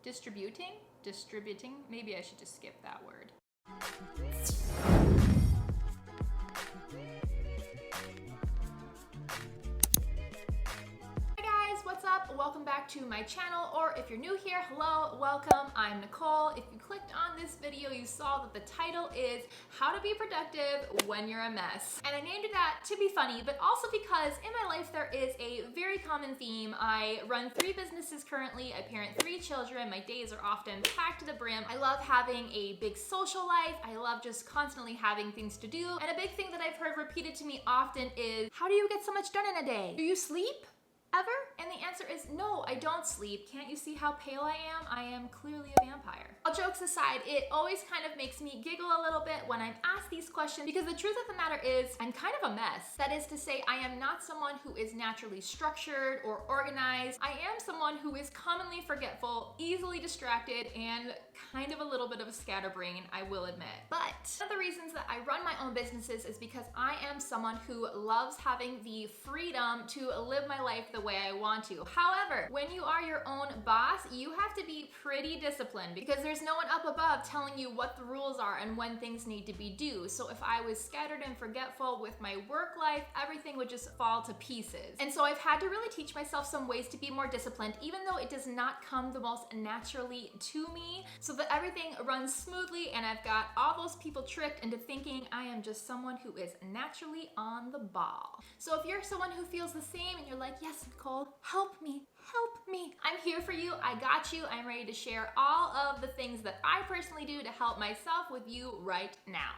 Distributing? Maybe I should just skip that word. What's up? Welcome back to my channel, or if you're new here, hello, welcome. I'm Nicole. If you clicked on this video, you saw that the title is How to Be Productive When You're a Mess. And I named it that to be funny, but also because in my life there is a very common theme. I run 3 businesses currently, I parent 3 children, my days are often packed to the brim. I love having a big social life, I love just constantly having things to do, and a big thing that I've heard repeated to me often is, how do you get so much done in a day? Do you sleep? Ever? And the answer is no, I don't sleep. Can't you see how pale I am? I am clearly a vampire. All jokes aside, it always kind of makes me giggle a little bit when I'm asked these questions because the truth of the matter is I'm kind of a mess. That is to say, I am not someone who is naturally structured or organized. I am someone who is commonly forgetful, easily distracted, and kind of a little bit of a scatterbrain, I will admit. But one of the reasons that I run my own businesses is because I am someone who loves having the freedom to live my life the way I want to. However, when you are your own boss, you have to be pretty disciplined because there's no one up above telling you what the rules are and when things need to be due. So if I was scattered and forgetful with my work life, everything would just fall to pieces. And so I've had to really teach myself some ways to be more disciplined, even though it does not come the most naturally to me, so that everything runs smoothly and I've got all those people tricked into thinking I am just someone who is naturally on the ball. So if you're someone who feels the same and you're like, yes, Nicole, help me, I'm here for you, I got you, I'm ready to share all of the things that I personally do to help myself with you right now.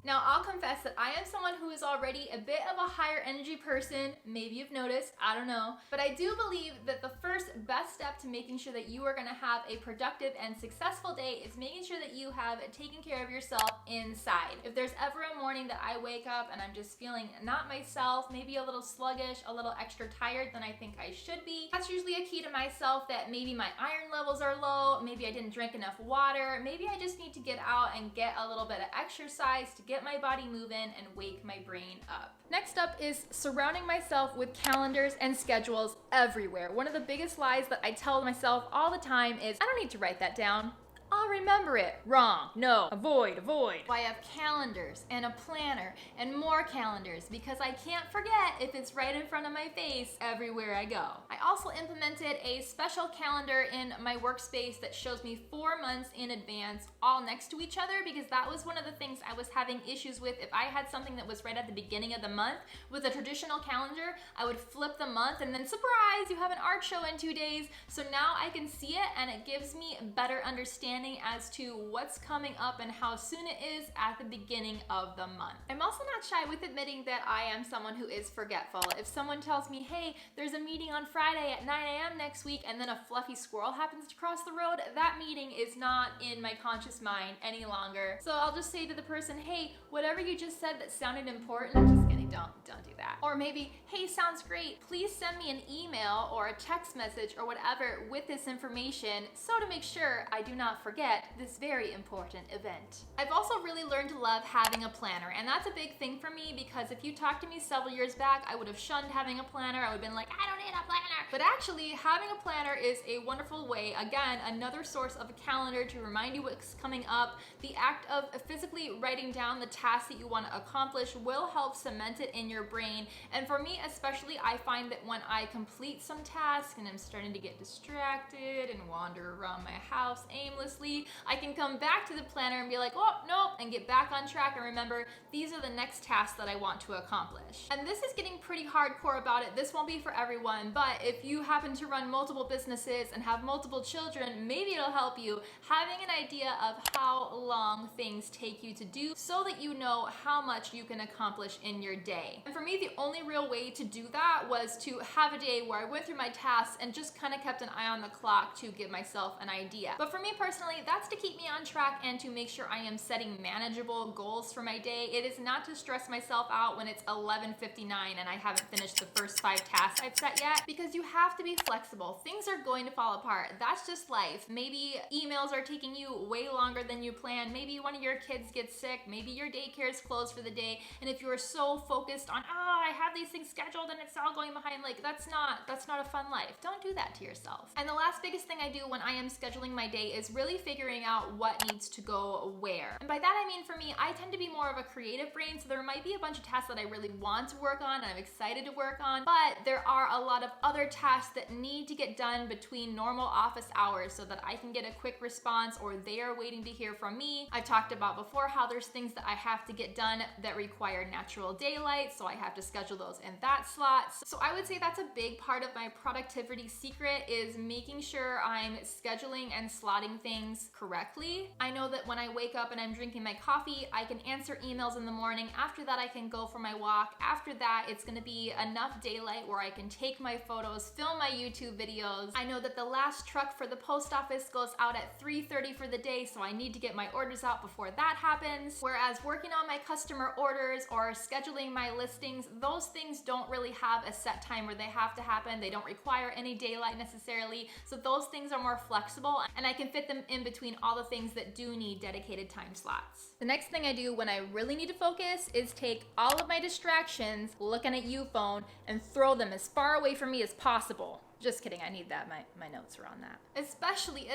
Now, I'll confess that I am someone who is already a bit of a higher energy person. Maybe you've noticed, I don't know. But I do believe that the first best step to making sure that you are gonna have a productive and successful day is making sure that you have taken care of yourself inside. If there's ever a morning that I wake up and I'm just feeling not myself, maybe a little sluggish, a little extra tired than I think I should be, that's usually a key to myself that maybe my iron levels are low, maybe I didn't drink enough water, maybe I just need to get out and get a little bit of exercise to get my body moving and wake my brain up. Next up is surrounding myself with calendars and schedules everywhere. One of the biggest lies that I tell myself all the time is, I don't need to write that down. I'll remember it. Wrong. No. Avoid. I have calendars and a planner and more calendars because I can't forget if it's right in front of my face everywhere I go. I also implemented a special calendar in my workspace that shows me 4 months in advance, all next to each other, because that was one of the things I was having issues with. If I had something that was right at the beginning of the month, with a traditional calendar, I would flip the month and then surprise, you have an art show in 2 days. So now I can see it and it gives me better understanding as to what's coming up and how soon it is at the beginning of the month. I'm also not shy with admitting that I am someone who is forgetful. If someone tells me, hey, there's a meeting on Friday at 9 a.m. next week, and then a fluffy squirrel happens to cross the road, that meeting is not in my conscious mind any longer. So I'll just say to the person, hey, whatever you just said that sounded important, I'm just kidding, don't do that. Or maybe, hey, sounds great, please send me an email or a text message or whatever with this information so to make sure I do not forget this very important event. I've also really learned to love having a planner, and that's a big thing for me because if you talked to me several years back, I would have shunned having a planner. I would have been like, I don't need a planner. But actually, having a planner is a wonderful way, again, another source of a calendar to remind you what's coming up. The act of physically writing down the tasks that you want to accomplish will help cement it in your brain. And for me especially, I find that when I complete some task and I'm starting to get distracted and wander around my house aimlessly, I can come back to the planner and be like, oh, nope, and get back on track and remember, these are the next tasks that I want to accomplish. And this is getting pretty hardcore about it. This won't be for everyone, but if you happen to run multiple businesses and have multiple children, maybe it'll help you having an idea of how long things take you to do so that you know how much you can accomplish in your day. And for me, the only real way to do that was to have a day where I went through my tasks and just kind of kept an eye on the clock to give myself an idea. But for me personally, personally, that's to keep me on track and to make sure I am setting manageable goals for my day. It is not to stress myself out when it's 11:59 and I haven't finished the first 5 tasks I've set yet, because you have to be flexible. Things are going to fall apart. That's just life. Maybe emails are taking you way longer than you planned. Maybe one of your kids gets sick. Maybe your daycare is closed for the day. And if you are so focused on, I have these things scheduled and it's all going behind, like that's not a fun life. Don't do that to yourself. And the last biggest thing I do when I am scheduling my day is really figuring out what needs to go where. And by that I mean, for me, I tend to be more of a creative brain, so there might be a bunch of tasks that I really want to work on and I'm excited to work on, but there are a lot of other tasks that need to get done between normal office hours so that I can get a quick response or they are waiting to hear from me. I've talked about before how there's things that I have to get done that require natural daylight, so I have to schedule those in that slot. So I would say that's a big part of my productivity secret, is making sure I'm scheduling and slotting things correctly. I know that when I wake up and I'm drinking my coffee, I can answer emails in the morning. After that, I can go for my walk. After that, it's gonna be enough daylight where I can take my photos, film my YouTube videos. I know that the last truck for the post office goes out at 3:30 for the day, so I need to get my orders out before that happens. Whereas working on my customer orders or scheduling my listings, those things don't really have a set time where they have to happen. They don't require any daylight necessarily, so those things are more flexible and I can fit them in between all the things that do need dedicated time slots. The next thing I do when I really need to focus is take all of my distractions, looking at you phone, and throw them as far away from me as possible. Just kidding, I need that. My notes are on that. Especially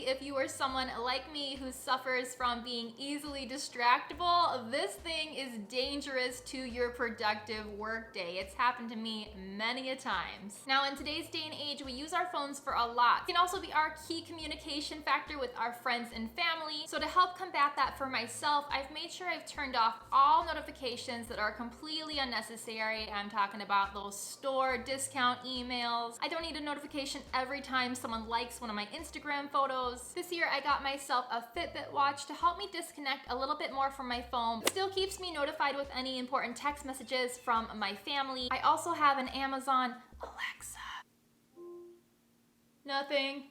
if you are someone like me who suffers from being easily distractible, this thing is dangerous to your productive workday. It's happened to me many a times. Now, in today's day and age, we use our phones for a lot. It can also be our key communication factor with our friends and family. So to help combat that for myself, I've made sure I've turned off all notifications that are completely unnecessary. I'm talking about those store discount emails. I don't need a notification every time someone likes one of my Instagram photos. This year I got myself a Fitbit watch to help me disconnect a little bit more from my phone. It still keeps me notified with any important text messages from my family. I also have an Amazon Alexa. Nothing.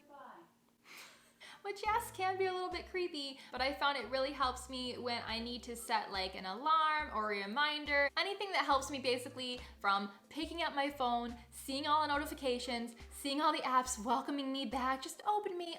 Which, yes, can be a little bit creepy, but I found it really helps me when I need to set like an alarm or a reminder, anything that helps me basically from picking up my phone, seeing all the notifications, seeing all the apps welcoming me back, just open me.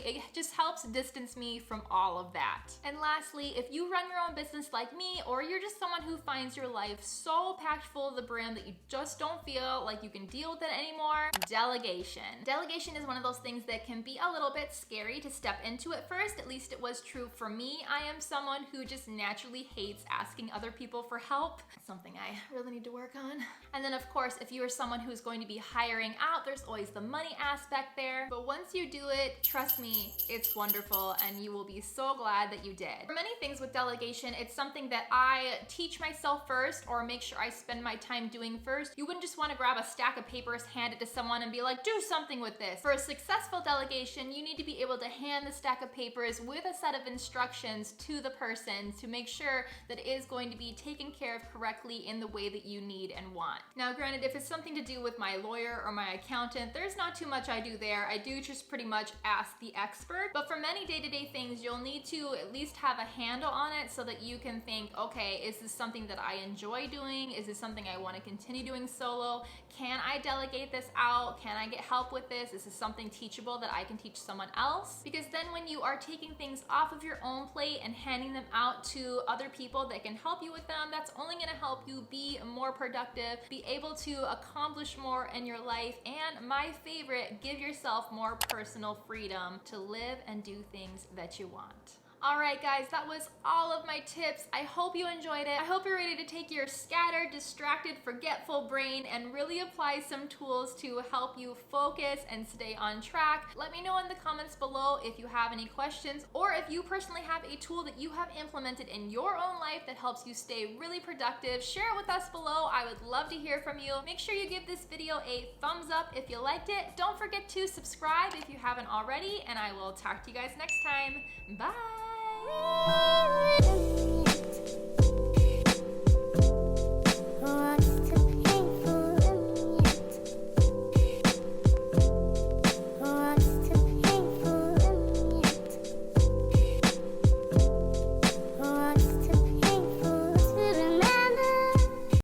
It just helps distance me from all of that. And lastly, if you run your own business like me, or you're just someone who finds your life so packed full of the brim that you just don't feel like you can deal with it anymore, delegation. Delegation is one of those things that can be a little bit scary to step into at first. At least it was true for me. I am someone who just naturally hates asking other people for help. It's something I really need to work on. And then of course, if you are someone who's going to be hiring out, there's always the money aspect there. But once you do it, trust me, it's wonderful and you will be so glad that you did. For many things with delegation, it's something that I teach myself first or make sure I spend my time doing first. You wouldn't just want to grab a stack of papers, hand it to someone and be like, do something with this. For a successful delegation, you need to be able to hand the stack of papers with a set of instructions to the person to make sure that it is going to be taken care of correctly in the way that you need and want. Now, granted, if it's something to do with my lawyer or my accountant, there's not too much I do there. I do just pretty much ask the expert. But for many day-to-day things, you'll need to at least have a handle on it so that you can think, okay, is this something that I enjoy doing? Is this something I want to continue doing solo? Can I delegate this out? Can I get help with this? Is this something teachable that I can teach someone else? Because then when you are taking things off of your own plate and handing them out to other people that can help you with them, that's only going to help you be more productive, be able to accomplish more in your life, and my favorite, give yourself more personal freedom to live and do things that you want. All right, guys, that was all of my tips. I hope you enjoyed it. I hope you're ready to take your scattered, distracted, forgetful brain and really apply some tools to help you focus and stay on track. Let me know in the comments below if you have any questions or if you personally have a tool that you have implemented in your own life that helps you stay really productive. Share it with us below. I would love to hear from you. Make sure you give this video a thumbs up if you liked it. Don't forget to subscribe if you haven't already, and I will talk to you guys next time. Bye!